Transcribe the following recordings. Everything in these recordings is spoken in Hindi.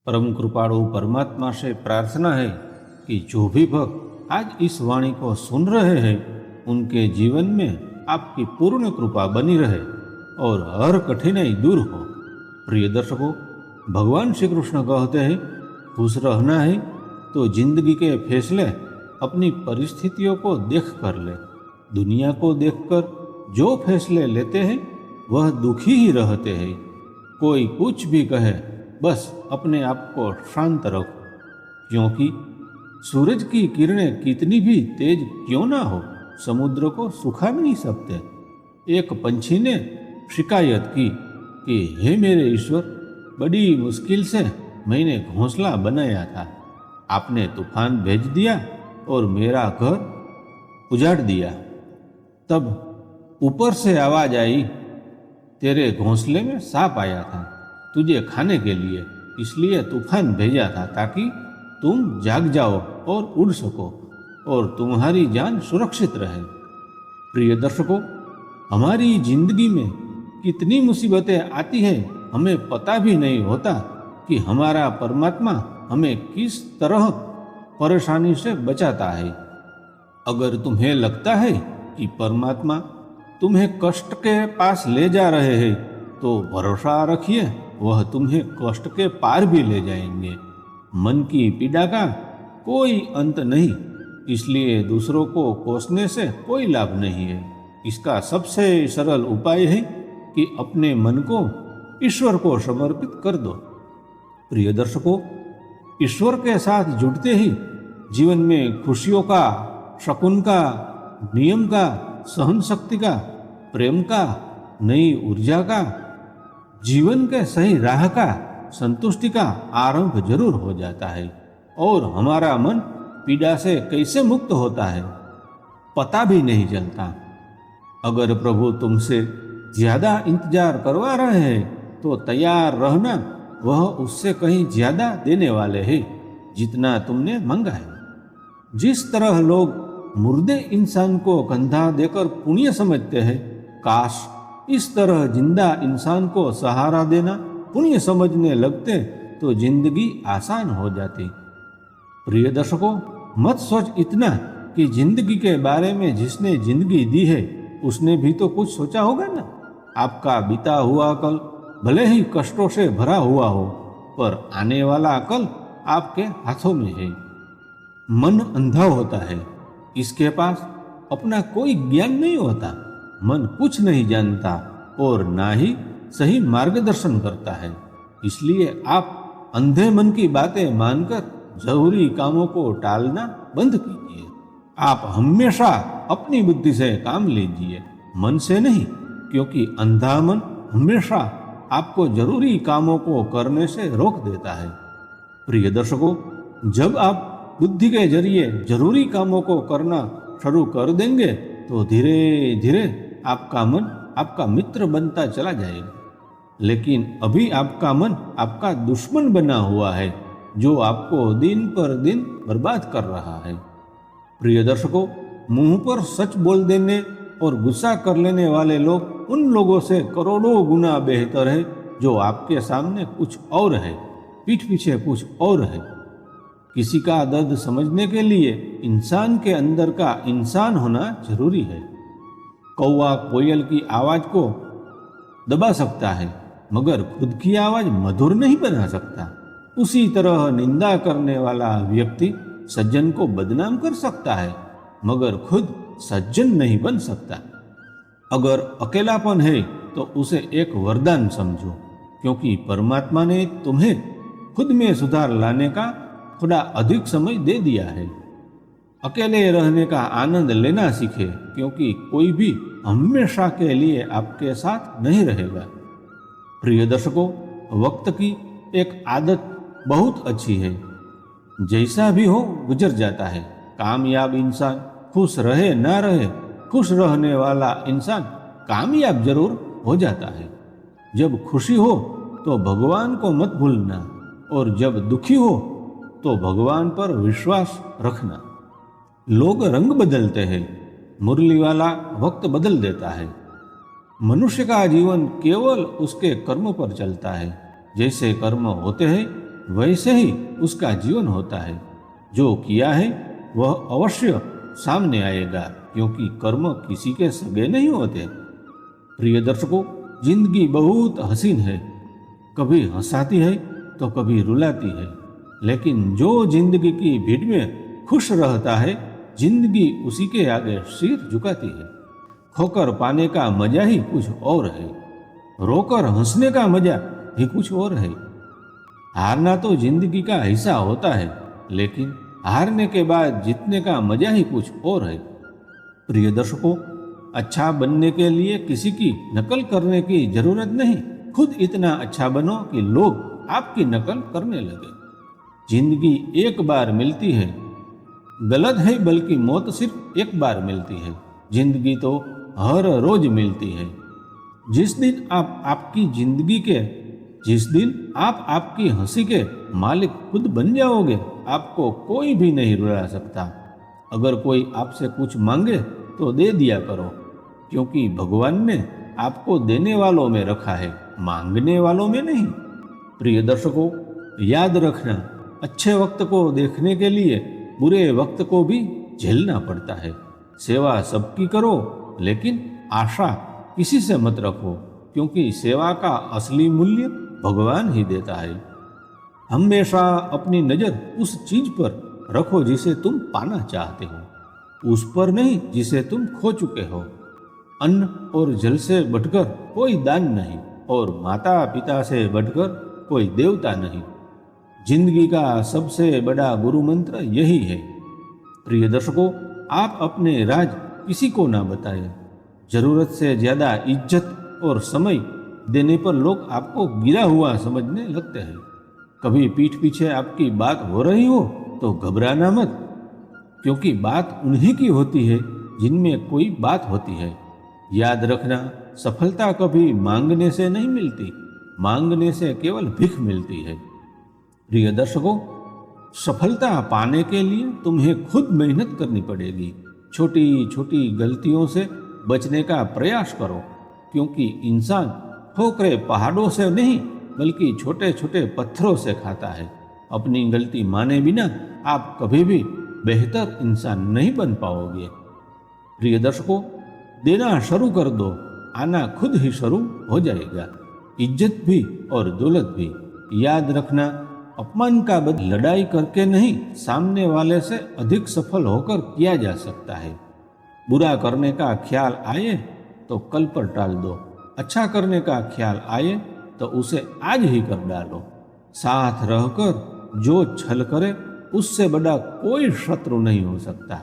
परम कृपाणु परमात्मा से प्रार्थना है कि जो भी भक्त आज इस वाणी को सुन रहे हैं उनके जीवन में आपकी पूर्ण कृपा बनी रहे और हर कठिनाई दूर हो। प्रिय दर्शकों, भगवान श्री कृष्ण कहते हैं खुश रहना है तो जिंदगी के फैसले अपनी परिस्थितियों को देख कर ले। दुनिया को देखकर जो फैसले लेते हैं वह दुखी ही रहते हैं। कोई कुछ भी कहे बस अपने आप को शांत रखो, क्योंकि सूरज की किरणें कितनी भी तेज क्यों ना हो समुद्र को सुखा नहीं सकते। एक पंछी ने शिकायत की कि हे मेरे ईश्वर, बड़ी मुश्किल से मैंने घोंसला बनाया था, आपने तूफान भेज दिया और मेरा घर उजाड़ दिया। तब ऊपर से आवाज आई, तेरे घोंसले में सांप आया था तुझे खाने के लिए, इसलिए तूफान भेजा था ताकि तुम जाग जाओ और उड़ सको और तुम्हारी जान सुरक्षित रहे। प्रिय दर्शकों, हमारी जिंदगी में कितनी मुसीबतें आती हैं हमें पता भी नहीं होता कि हमारा परमात्मा हमें किस तरह परेशानी से बचाता है। अगर तुम्हें लगता है कि परमात्मा तुम्हें कष्ट के पास ले जा रहे हैं तो भरोसा रखिए, वह तुम्हें कष्ट के पार भी ले जाएंगे। मन की पीड़ा का कोई अंत नहीं, इसलिए दूसरों को कोसने से कोई लाभ नहीं है। इसका सबसे सरल उपाय है कि अपने मन को ईश्वर को समर्पित कर दो। प्रिय दर्शकों, ईश्वर के साथ जुड़ते ही जीवन में खुशियों का, शकुन का, नियम का, सहन शक्ति का, प्रेम का, नई ऊर्जा का, जीवन के सही राह का, संतुष्टि का आरंभ जरूर हो जाता है और हमारा मन पीड़ा से कैसे मुक्त होता है पता भी नहीं चलता। अगर प्रभु तुमसे ज्यादा इंतजार करवा रहे हैं तो तैयार रहना, वह उससे कहीं ज्यादा देने वाले हैं जितना तुमने मांगा है। जिस तरह लोग मुर्दे इंसान को कंधा देकर पुण्य समझते हैं, काश इस तरह जिंदा इंसान को सहारा देना पुण्य समझने लगते तो जिंदगी आसान हो जाती। प्रिय दर्शकों, मत सोच इतना कि जिंदगी के बारे में जिसने जिंदगी दी है उसने भी तो कुछ सोचा होगा ना। आपका बीता हुआ कल भले ही कष्टों से भरा हुआ हो, पर आने वाला कल आपके हाथों में है। मन अंधा होता है, इसके पास अपना कोई ज्ञान नहीं होता। मन कुछ नहीं जानता और ना ही सही मार्गदर्शन करता है। इसलिए आप अंधे मन की बातें मानकर जरूरी कामों को टालना बंद कीजिए। आप हमेशा अपनी बुद्धि से काम लीजिए, मन से नहीं, क्योंकि अंधा मन हमेशा आपको जरूरी कामों को करने से रोक देता है। प्रिय दर्शकों, जब आप बुद्धि के जरिए जरूरी कामों को करना शुरू कर देंगे तो धीरे धीरे आपका मन आपका मित्र बनता चला जाएगा। लेकिन अभी आपका मन आपका दुश्मन बना हुआ है जो आपको दिन पर दिन बर्बाद कर रहा है। प्रिय दर्शकों, मुंह पर सच बोल देने और गुस्सा कर लेने वाले लोग उन लोगों से करोड़ों गुना बेहतर है जो आपके सामने कुछ और है, पीठ पीछे कुछ और है। किसी का दर्द समझने के लिए इंसान के अंदर का इंसान होना जरूरी है। कौवा कोयल की आवाज को दबा सकता है मगर खुद की आवाज मधुर नहीं बना सकता। उसी तरह निंदा करने वाला व्यक्ति सज्जन को बदनाम कर सकता है मगर खुद सज्जन नहीं बन सकता। अगर अकेलापन है तो उसे एक वरदान समझो, क्योंकि परमात्मा ने तुम्हें खुद में सुधार लाने का थोड़ा अधिक समय दे दिया है। अकेले रहने का आनंद लेना सीखे, क्योंकि कोई भी हमेशा के लिए आपके साथ नहीं रहेगा। प्रिय दर्शकों, वक्त की एक आदत बहुत अच्छी है, जैसा भी हो गुजर जाता है। कामयाब इंसान खुश रहे ना रहे, खुश रहने वाला इंसान कामयाब जरूर हो जाता है। जब खुशी हो तो भगवान को मत भूलना और जब दुखी हो तो भगवान पर विश्वास रखना। लोग रंग बदलते हैं, मुरली वाला वक्त बदल देता है। मनुष्य का जीवन केवल उसके कर्म पर चलता है। जैसे कर्म होते हैं वैसे ही उसका जीवन होता है। जो किया है वह अवश्य सामने आएगा, क्योंकि कर्म किसी के सगे नहीं होते। प्रिय दर्शकों, जिंदगी बहुत हसीन है, कभी हंसाती है तो कभी रुलाती है, लेकिन जो जिंदगी की भीड़ में खुश रहता है, जिंदगी उसी के आगे सिर झुकाती है। खोकर पाने का मजा ही कुछ और है, रोकर हंसने का मजा ही कुछ और है। हारना तो जिंदगी का हिस्सा होता है, लेकिन हारने के बाद जीतने का मजा ही कुछ और है। प्रिय दर्शकों, अच्छा बनने के लिए किसी की नकल करने की जरूरत नहीं, खुद इतना अच्छा बनो कि लोग आपकी नकल करने लगे। जिंदगी एक बार मिलती है, गलत है, बल्कि मौत सिर्फ एक बार मिलती है। जिंदगी तो हर रोज मिलती है। जिस दिन आप आपकी हंसी के मालिक खुद बन जाओगे, आपको कोई भी नहीं रुला सकता। अगर कोई आपसे कुछ मांगे तो दे दिया करो, क्योंकि भगवान ने आपको देने वालों में रखा है, मांगने वालों में नहीं। प्रिय दर्शकों, याद रखना, अच्छे वक्त को देखने के लिए बुरे वक्त को भी झेलना पड़ता है। सेवा सबकी करो, लेकिन आशा किसी से मत रखो, क्योंकि सेवा का असली मूल्य भगवान ही देता है। हमेशा अपनी नजर उस चीज पर रखो जिसे तुम पाना चाहते हो, उस पर नहीं जिसे तुम खो चुके हो। अन्न और जल से बढ़कर कोई दान नहीं, और माता पिता से बढ़कर कोई देवता नहीं। जिंदगी का सबसे बड़ा गुरु मंत्र यही है। प्रिय दर्शकों, आप अपने राज किसी को ना बताएं। जरूरत से ज्यादा इज्जत और समय देने पर लोग आपको गिरा हुआ समझने लगते हैं। कभी पीठ पीछे आपकी बात हो रही हो तो घबराना मत, क्योंकि बात उन्हीं की होती है जिनमें कोई बात होती है। याद रखना, सफलता कभी मांगने से नहीं मिलती, मांगने से केवल भीख मिलती है। प्रिय दर्शकों, सफलता पाने के लिए तुम्हें खुद मेहनत करनी पड़ेगी। छोटी छोटी गलतियों से बचने का प्रयास करो, क्योंकि इंसान ठोकरें पहाड़ों से नहीं बल्कि छोटे छोटे पत्थरों से खाता है। अपनी गलती माने बिना आप कभी भी बेहतर इंसान नहीं बन पाओगे। प्रिय दर्शकों, देना शुरू कर दो, आना खुद ही शुरू हो जाएगा। इज्जत भी और दौलत भी। याद रखना, अपमान का बदला लड़ाई करके नहीं, सामने वाले से अधिक सफल होकर किया जा सकता है। बुरा करने का ख्याल आए तो कल पर टाल दो, अच्छा करने का ख्याल आए तो उसे आज ही कर डालो। साथ रहकर जो छल करे उससे बड़ा कोई शत्रु नहीं हो सकता,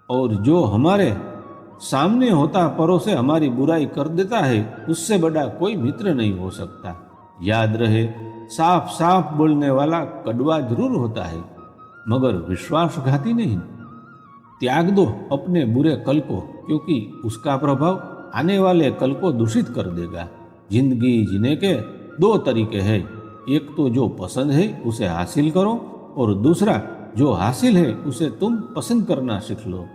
और जो हमारे सामने होता परों से हमारी बुराई कर देता है उससे बड़ा कोई मित्र नहीं हो सकता। याद रहे, साफ साफ बोलने वाला कड़वा जरूर होता है, मगर विश्वासघाती नहीं। त्याग दो अपने बुरे कल को, क्योंकि उसका प्रभाव आने वाले कल को दूषित कर देगा। जिंदगी जीने के दो तरीके हैं, एक तो जो पसंद है उसे हासिल करो, और दूसरा जो हासिल है उसे तुम पसंद करना सीख लो।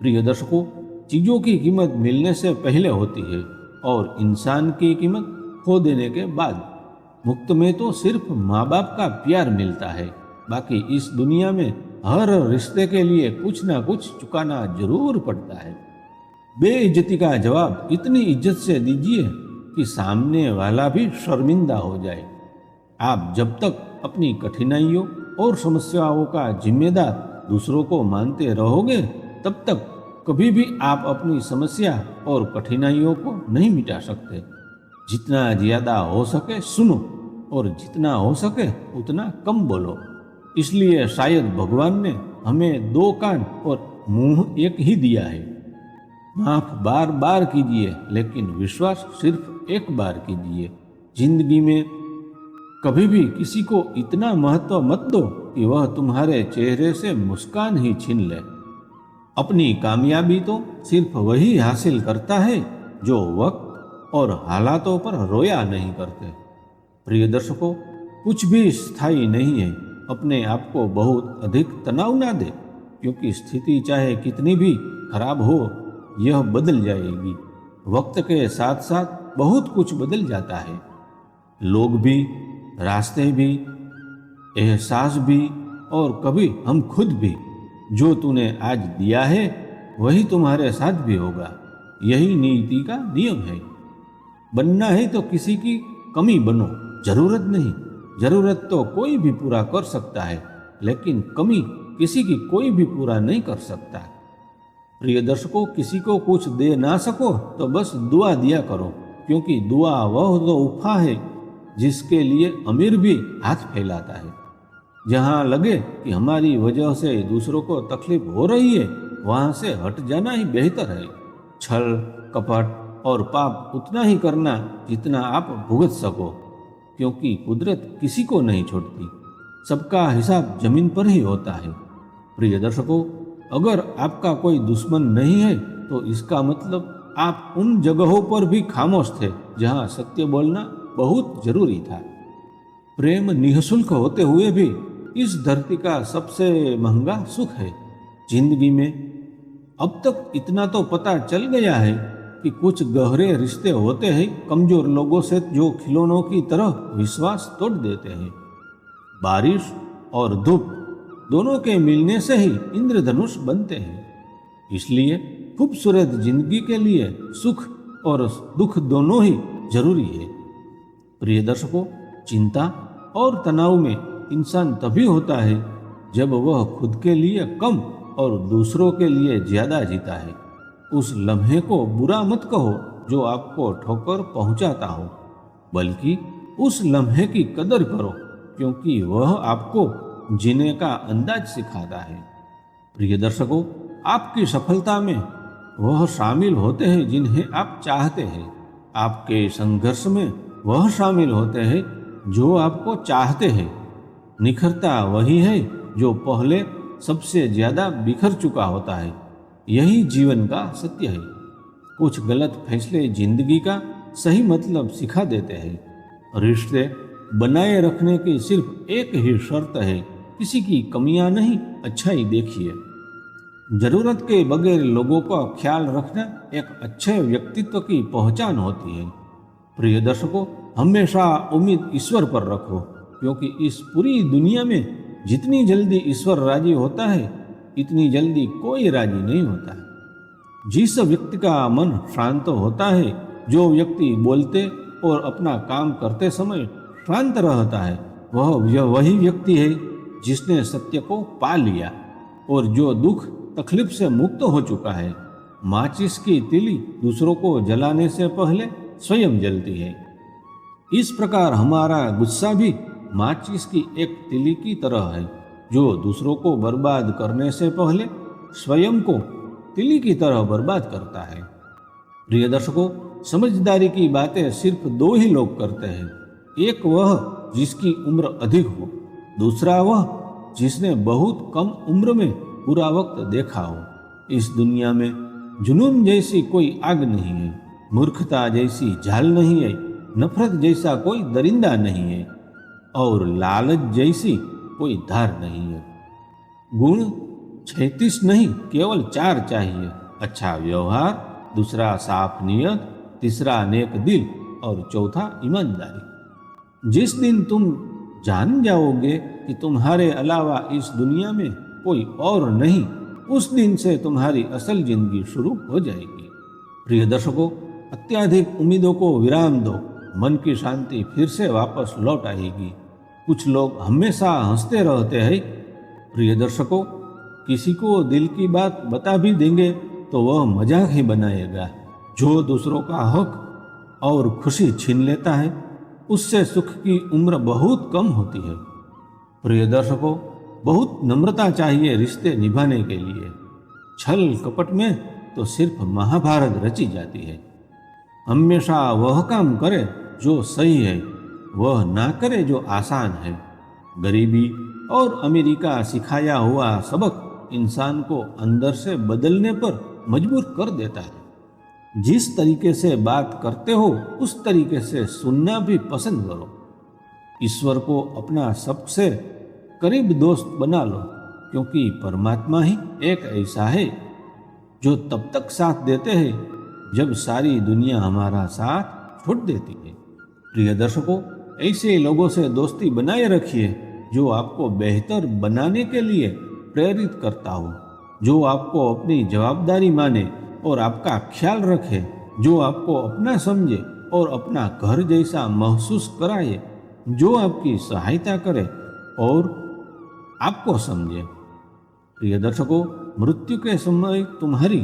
प्रिय दर्शकों, चीजों की कीमत मिलने से पहले होती है, और इंसान की कीमत खो देने के बाद। मुफ्त में तो सिर्फ माँ बाप का प्यार मिलता है, बाकी इस दुनिया में हर रिश्ते के लिए कुछ ना कुछ चुकाना जरूर पड़ता है। बेइज्जती का जवाब इतनी इज्जत से दीजिए कि सामने वाला भी शर्मिंदा हो जाए। आप जब तक अपनी कठिनाइयों और समस्याओं का जिम्मेदार दूसरों को मानते रहोगे, तब तक कभी भी आप अपनी समस्या और कठिनाइयों को नहीं मिटा सकते। जितना ज्यादा हो सके सुनो, और जितना हो सके उतना कम बोलो। इसलिए शायद भगवान ने हमें दो कान और मुंह एक ही दिया है। माफ बार बार कीजिए, लेकिन विश्वास सिर्फ एक बार कीजिए। जिंदगी में कभी भी किसी को इतना महत्व मत दो कि वह तुम्हारे चेहरे से मुस्कान ही छीन ले। अपनी कामयाबी तो सिर्फ वही हासिल करता है जो वक्त और हालातों पर रोया नहीं करते। प्रिय दर्शकों, कुछ भी स्थायी नहीं है। अपने आप को बहुत अधिक तनाव ना दे, क्योंकि स्थिति चाहे कितनी भी खराब हो, यह बदल जाएगी। वक्त के साथ साथ बहुत कुछ बदल जाता है, लोग भी, रास्ते भी, एहसास भी और कभी हम खुद भी। जो तूने आज दिया है वही तुम्हारे साथ भी होगा। यही नीति का नियम है। बनना है तो किसी की कमी बनो, जरूरत नहीं। जरूरत तो कोई भी पूरा कर सकता है, लेकिन कमी किसी की कोई भी पूरा नहीं कर सकता। प्रिय दर्शकों, किसी को कुछ दे ना सको तो बस दुआ दिया करो, क्योंकि दुआ वह तो उपहा है जिसके लिए अमीर भी हाथ फैलाता है। जहाँ लगे कि हमारी वजह से दूसरों को तकलीफ हो रही है, वहां से हट जाना ही बेहतर है। छल, कपट और पाप उतना ही करना जितना आप भुगत सको, क्योंकि कुदरत किसी को नहीं छोड़ती। सबका हिसाब जमीन पर ही होता है। प्रिय दर्शकों, अगर आपका कोई दुश्मन नहीं है तो इसका मतलब आप उन जगहों पर भी खामोश थे जहां सत्य बोलना बहुत जरूरी था। प्रेम निःशुल्क होते हुए भी इस धरती का सबसे महंगा सुख है। जिंदगी में अब तक इतना तो पता चल गया है कि कुछ गहरे रिश्ते होते हैं कमजोर लोगों से, जो खिलौनों की तरह विश्वास तोड़ देते हैं। बारिश और धूप दोनों के मिलने से ही इंद्रधनुष बनते हैं। इसलिए खूबसूरत जिंदगी के लिए सुख और दुख दोनों ही जरूरी है। प्रिय दर्शकों, चिंता और तनाव में इंसान तभी होता है जब वह खुद के लिए कम और दूसरों के लिए ज्यादा जीता है। उस लम्हे को बुरा मत कहो जो आपको ठोकर पहुंचाता हो, बल्कि उस लम्हे की कदर करो, क्योंकि वह आपको जीने का अंदाज सिखाता है। प्रिय दर्शकों, आपकी सफलता में वह शामिल होते हैं जिन्हें आप चाहते हैं। आपके संघर्ष में वह शामिल होते हैं जो आपको चाहते हैं। निखरता वही है जो पहले सबसे ज्यादा बिखर चुका होता है। यही जीवन का सत्य है। कुछ गलत फैसले जिंदगी का सही मतलब सिखा देते हैं। रिश्ते बनाए रखने की सिर्फ एक ही शर्त है, किसी की कमियां नहीं, अच्छाई देखिए। जरूरत के बगैर लोगों का ख्याल रखना एक अच्छे व्यक्तित्व की पहचान होती है। प्रिय दर्शकों, हमेशा उम्मीद ईश्वर पर रखो, क्योंकि इस पूरी दुनिया में जितनी जल्दी ईश्वर राजी होता है, इतनी जल्दी कोई राजी नहीं होता। जिस व्यक्ति का मन शांत होता है, जो व्यक्ति बोलते और अपना काम करते समय शांत रहता है, वह वही व्यक्ति है जिसने सत्य को पा लिया और जो दुख तकलीफ से मुक्त हो चुका है। माचिस की तीली दूसरों को जलाने से पहले स्वयं जलती है। इस प्रकार हमारा गुस्सा भी माचिस की एक तीली की तरह है, जो दूसरों को बर्बाद करने से पहले स्वयं को तीली की तरह बर्बाद करता है। प्रिय दर्शकों, समझदारी की बातें सिर्फ दो ही लोग करते हैं। एक वह जिसकी उम्र अधिक हो, दूसरा वह जिसने बहुत कम उम्र में बुरा वक्त देखा हो। इस दुनिया में जुनून जैसी कोई आग नहीं है, मूर्खता जैसी झाल नहीं है, नफरत जैसा कोई दरिंदा नहीं है और लालच जैसी कोई धार नहीं है। गुण 36 नहीं, केवल 4 चाहिए। अच्छा व्यवहार, दूसरा साफ नियत, तीसरा नेक दिल और चौथा ईमानदारी। जिस दिन तुम जान जाओगे कि तुम्हारे अलावा इस दुनिया में कोई और नहीं, उस दिन से तुम्हारी असल जिंदगी शुरू हो जाएगी। प्रिय दर्शकों, अत्याधिक उम्मीदों को विराम दो, मन की शांति फिर से वापस लौट आएगी। कुछ लोग हमेशा हंसते रहते हैं। प्रिय दर्शकों, किसी को दिल की बात बता भी देंगे तो वह मजाक ही बनाएगा। जो दूसरों का हक और खुशी छीन लेता है, उससे सुख की उम्र बहुत कम होती है। प्रिय दर्शकों, बहुत नम्रता चाहिए रिश्ते निभाने के लिए। छल कपट में तो सिर्फ महाभारत रची जाती है। हमेशा वह काम करे जो सही है, वह ना करे जो आसान है। गरीबी और अमीरी का सिखाया हुआ सबक इंसान को अंदर से बदलने पर मजबूर कर देता है। जिस तरीके से बात करते हो उस तरीके से सुनना भी पसंद करो। ईश्वर को अपना सबसे करीब दोस्त बना लो, क्योंकि परमात्मा ही एक ऐसा है जो तब तक साथ देते हैं जब सारी दुनिया हमारा साथ छोड़ देती है। प्रिय दर्शकों, ऐसे लोगों से दोस्ती बनाए रखिए जो आपको बेहतर बनाने के लिए प्रेरित करता हो, जो आपको अपनी जवाबदारी माने और आपका ख्याल रखे, जो आपको अपना समझे और अपना घर जैसा महसूस कराए, जो आपकी सहायता करे और आपको समझे। प्रिय दर्शकों, मृत्यु के समय तुम्हारी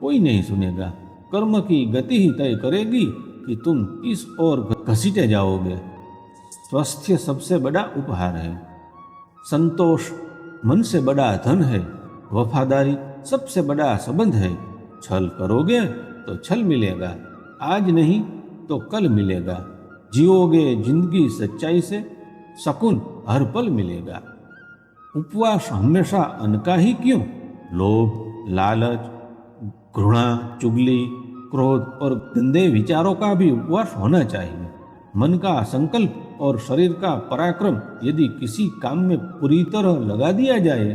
कोई नहीं सुनेगा। कर्म की गति ही तय करेगी कि तुम किस ओर घसीटे जाओगे। स्वास्थ्य सबसे बड़ा उपहार है। संतोष मन से बड़ा धन है। वफादारी सबसे बड़ा संबंध है। छल करोगे तो छल मिलेगा, आज नहीं तो कल मिलेगा। जियोगे जिंदगी सच्चाई से, सुकून हर पल मिलेगा। उपवास हमेशा अन्न का ही क्यों? लोभ, लालच, घृणा, चुगली, क्रोध और गंदे विचारों का भी उपवास होना चाहिए। मन का संकल्प और शरीर का पराक्रम यदि किसी काम में पूरी तरह लगा दिया जाए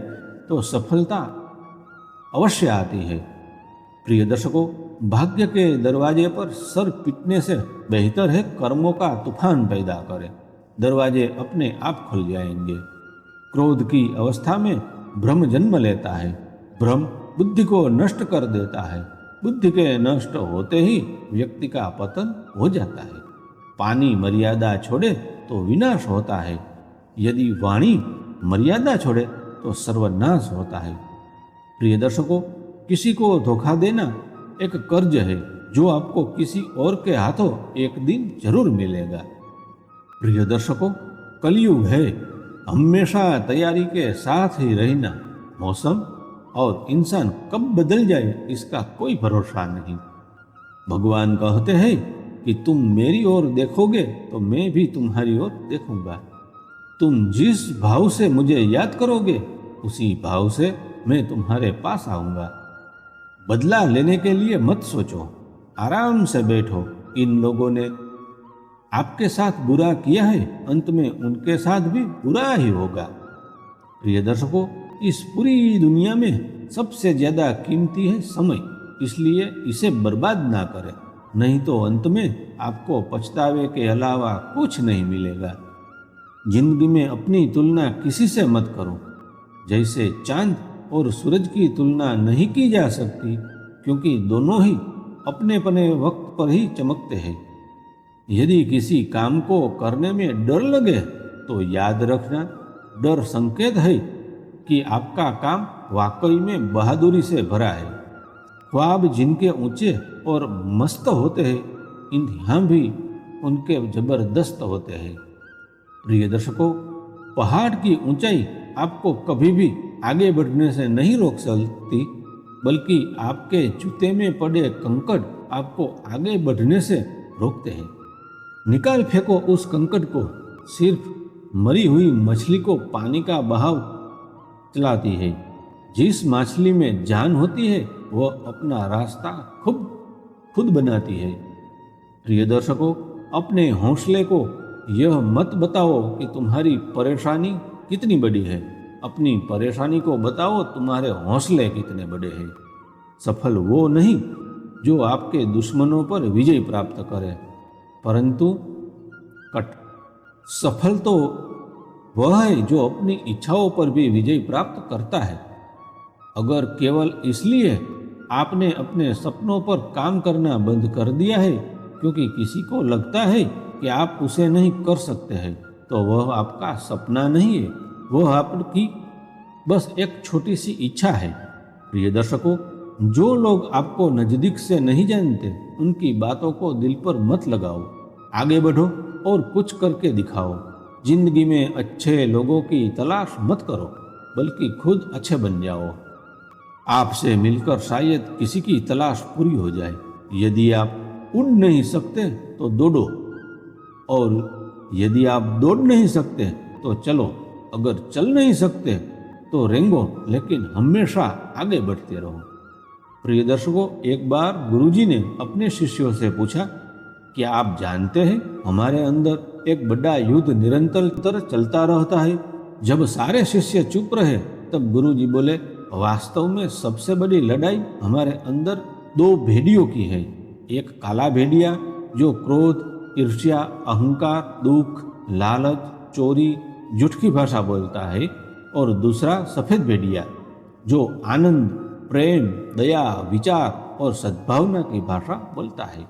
तो सफलता अवश्य आती है। प्रिय दर्शकों, भाग्य के दरवाजे पर सर पीटने से बेहतर है कर्मों का तूफान पैदा करें। दरवाजे अपने आप खुल जाएंगे। क्रोध की अवस्था में भ्रम जन्म लेता है। भ्रम बुद्धि को नष्ट कर देता है। बुद्धि के नष्ट होते ही व्यक्ति का पतन हो जाता है। पानी मर्यादा छोड़े तो विनाश होता है। यदि वाणी मर्यादा छोड़े तो सर्वनाश होता है। प्रिय दर्शकों, किसी को धोखा देना एक कर्ज है जो आपको किसी और के हाथों एक दिन जरूर मिलेगा। प्रिय दर्शकों, कलयुग है, हमेशा तैयारी के साथ ही रहना। मौसम और इंसान कब बदल जाए इसका कोई भरोसा नहीं। भगवान कहते हैं कि तुम मेरी ओर देखोगे तो मैं भी तुम्हारी ओर देखूंगा। तुम जिस भाव से मुझे याद करोगे उसी भाव से मैं तुम्हारे पास आऊंगा। बदला लेने के लिए मत सोचो, आराम से बैठो। इन लोगों ने आपके साथ बुरा किया है, अंत में उनके साथ भी बुरा ही होगा। प्रिय दर्शकों, इस पूरी दुनिया में सबसे ज्यादा कीमती है समय, इसलिए इसे बर्बाद ना करें, नहीं तो अंत में आपको पछतावे के अलावा कुछ नहीं मिलेगा। जिंदगी में अपनी तुलना किसी से मत करो। जैसे चांद और सूरज की तुलना नहीं की जा सकती, क्योंकि दोनों ही अपने अपने वक्त पर ही चमकते हैं। यदि किसी काम को करने में डर लगे तो याद रखना, डर संकेत है कि आपका काम वाकई में बहादुरी से भरा है। ख्वाब जिनके ऊंचे और मस्त होते हैं, इम्तिहान भी उनके जबरदस्त होते हैं। प्रिय दर्शकों, पहाड़ की ऊंचाई आपको कभी भी आगे बढ़ने से नहीं रोक सकती, बल्कि आपके जूते में पड़े कंकड़ आपको आगे बढ़ने से रोकते हैं। निकाल फेंको उस कंकड़ को। सिर्फ मरी हुई मछली को पानी का बहाव चलाती है। जिस मछली में जान होती है वह अपना रास्ता खुद बनाती है। प्रिय दर्शकों, अपने हौसले को यह मत बताओ कि तुम्हारी परेशानी कितनी बड़ी है। अपनी परेशानी को बताओ तुम्हारे हौसले कितने बड़े हैं। सफल वो नहीं जो आपके दुश्मनों पर विजय प्राप्त करे, परंतु सफल तो वह है जो अपनी इच्छाओं पर भी विजय प्राप्त करता है। अगर केवल इसलिए आपने अपने सपनों पर काम करना बंद कर दिया है क्योंकि किसी को लगता है कि आप उसे नहीं कर सकते हैं, तो वह आपका सपना नहीं है, वह आपकी बस एक छोटी सी इच्छा है। प्रिय दर्शकों, जो लोग आपको नजदीक से नहीं जानते उनकी बातों को दिल पर मत लगाओ। आगे बढ़ो और कुछ करके दिखाओ। जिंदगी में अच्छे लोगों की तलाश मत करो, बल्कि खुद अच्छे बन जाओ। आपसे मिलकर शायद किसी की तलाश पूरी हो जाए। यदि आप उड़ नहीं सकते तो दौड़ो, और यदि आप दौड़ नहीं सकते तो चलो। अगर चल नहीं सकते तो रेंगो, लेकिन हमेशा आगे बढ़ते रहो। प्रिय दर्शकों, एक बार गुरुजी ने अपने शिष्यों से पूछा, क्या आप जानते हैं हमारे अंदर एक बड़ा युद्ध निरंतर चलता रहता है। जब सारे शिष्य चुप रहे तब गुरुजी बोले, वास्तव में सबसे बड़ी लड़ाई हमारे अंदर दो भेड़ियों की है। एक काला भेड़िया जो क्रोध, ईर्ष्या, अहंकार, दुख, लालच, चोरी जुटकी भाषा बोलता है और दूसरा सफ़ेद भेड़िया जो आनंद, प्रेम, दया, विचार और सद्भावना की भाषा बोलता है।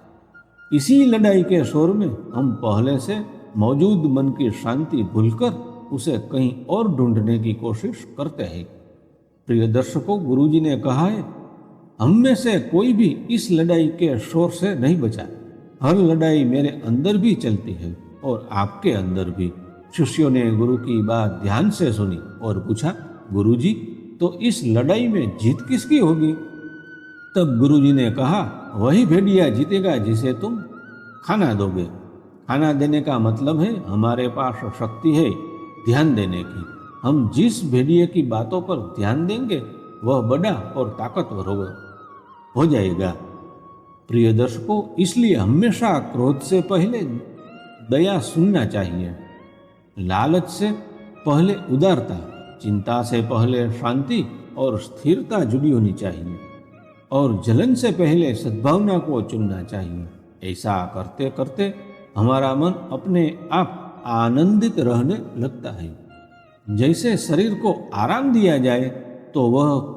इसी लड़ाई के शोर में हम पहले से मौजूद मन की शांति भूलकर उसे कहीं और ढूंढने की कोशिश करते हैं। प्रिय दर्शकों, गुरुजी ने कहा है, हम में से कोई भी इस लड़ाई के शोर से नहीं बचा। हर लड़ाई मेरे अंदर भी चलती है और आपके अंदर भी। शिष्यों ने गुरु की बात ध्यान से सुनी और पूछा, गुरुजी, तो इस लड़ाई में जीत किसकी होगी? तब गुरुजी ने कहा, वही भेड़िया जीतेगा जिसे तुम खाना दोगे। खाना देने का मतलब है हमारे पास शक्ति है ध्यान देने की। हम जिस भेड़िए की बातों पर ध्यान देंगे वह बड़ा और ताकतवर हो जाएगा। प्रिय दर्शकों, इसलिए हमेशा क्रोध से पहले दया सुनना चाहिए, लालच से पहले उदारता, चिंता से पहले शांति और स्थिरता जुड़ी होनी चाहिए और जलन से पहले सद्भावना को चुनना चाहिए। ऐसा करते करते हमारा मन अपने आप आनंदित रहने लगता है। जैसे शरीर को आराम दिया जाए तो वह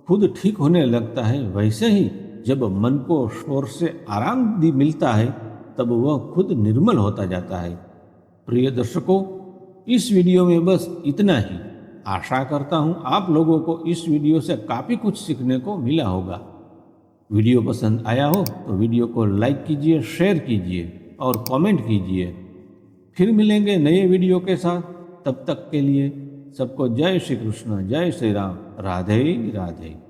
खुद ठीक होने लगता है, वैसे ही जब मन को शोर से आराम मिलता है तब वह खुद निर्मल होता जाता है। प्रिय दर्शकों, इस वीडियो में बस इतना ही। आशा करता हूँ आप लोगों को इस वीडियो से काफ़ी कुछ सीखने को मिला होगा। वीडियो पसंद आया हो तो वीडियो को लाइक कीजिए, शेयर कीजिए और कमेंट कीजिए। फिर मिलेंगे नए वीडियो के साथ। तब तक के लिए सबको जय श्री कृष्ण, जय श्री राम, राधे राधे।